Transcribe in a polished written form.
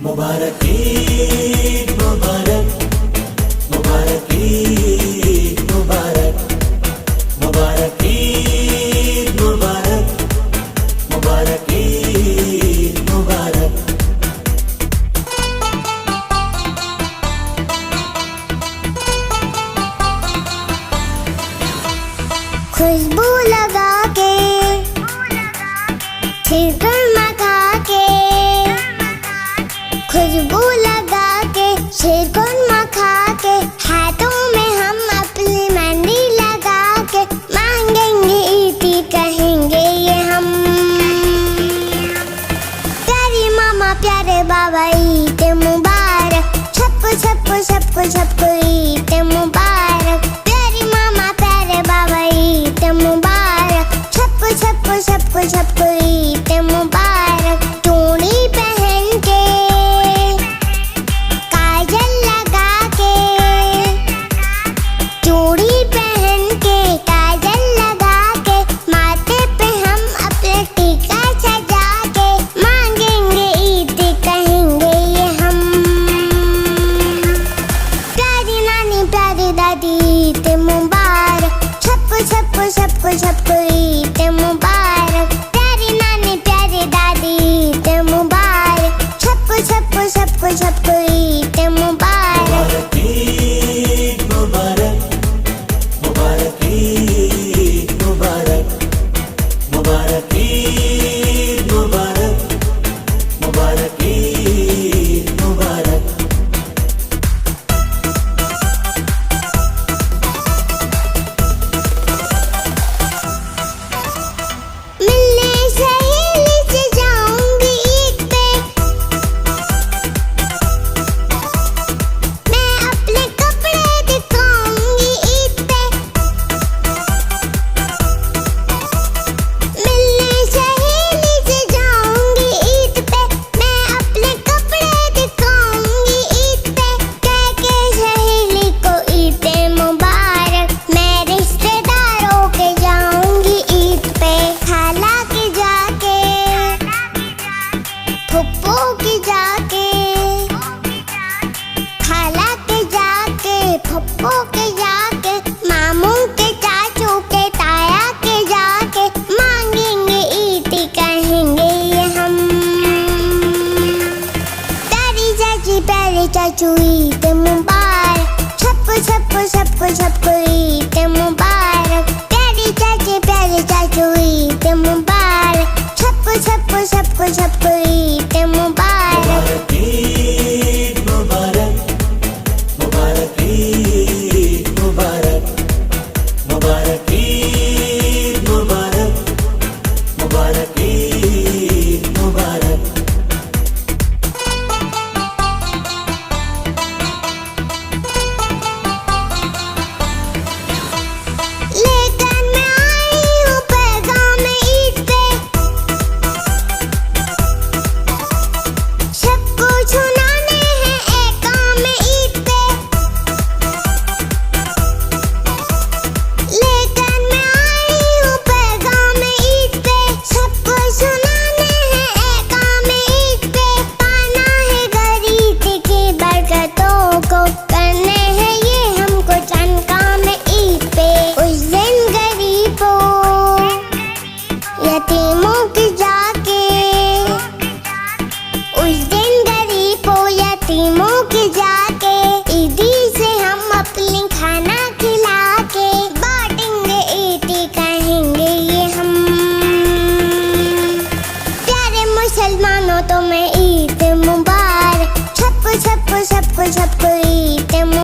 मुबारक ईद मुबारक, मुबारक ईद मुबारक, मुबारक ईद मुबारक, मुबारक ईद मुबारक। खुशबू लगा के छिड़कन मगा के, खुशबू लगा के छिड़कन मगा के, हाथों में हम अपनी मेहंदी लगा के मांगेंगे ईदी कहेंगे ये हम। प्यारी मामा प्यारे बाबा ईद मुबारक, सबको सबको सबको सबको ईद मुबारक। प्यारी मामा प्यारे बाबा ईद मुबारक, सबको सबको सबको सबको ईद मुबारक। चूड़ी पहन के काजल लगा के, चूड़ी पहन के काजल लगा के, माथे पे हम अपने टीका सजा के मांगेंगे ईद कहेंगे ये हम। प्यारी नानी प्यारी दादी ईद मुबारक, सबको सबको सबको सबको ईद मुबारक। प्यारी नानी प्यारी दादी ईद मुबारक, सबको सबको सबको सबको ईद मुबारक। मुबारक ईद मुबारक, मुबारक ईद मुबारक, मुबारक ईद मुबारक, मुबारक ईद मुबारक। मिलने सहेली से जाऊंगी ईद पे, मैं अपने कपड़े दिखाऊंगी ईद पे। मिलने सहेली से जाऊंगी ईद पे, मैं अपने कपड़े दिखाऊंगी ईद पे। कह के सहेली को ईद मुबारक, मैं रिश्तेदारों के जाऊंगी ईद पे। खाला के जाके, फुप्पो के जाके, खाला के जाके, फुप्पो के जाके, मामू के चाचू के ताया के जाके मांगेंगे ईद कहेंगे ये हम। प्यारी चाची प्यारे चाचू ईद मुबारक, सबको सबको सबको सबको ईद मुबारक। प्यारी चाची प्यारे चाचू ईद मुबारक, सबको सबको सबको सबको ईद मुबारक। मुबारक ईद मुबारक, मुबारक ईद मुबारक, मुबारक ईद मुबारक, मुबारक ईद मुबारक। लेकर मैं आई हूँ पैगाम ईद पे, सबको सुनाने हैं ऐकाम ईद पे। लेकर मैं आई हूँ पैगाम ईद पे, सबको सुनाने हैं ऐकाम ईद पे। पाना है घर ईद की बरकतों को, करने हैं ये हमको चंद काम ईद पे। उस दिन गरीबों यतीमों की जाके, उस दिन गरीबों यतीमों की जाके, ईदी से हम अपनी खाना खिला के बांटेंगे ईदी कहेंगे ये हम। प्यारे मुसलमानों तुम्हें ईद मुबारक, सबको सबको सबको सबको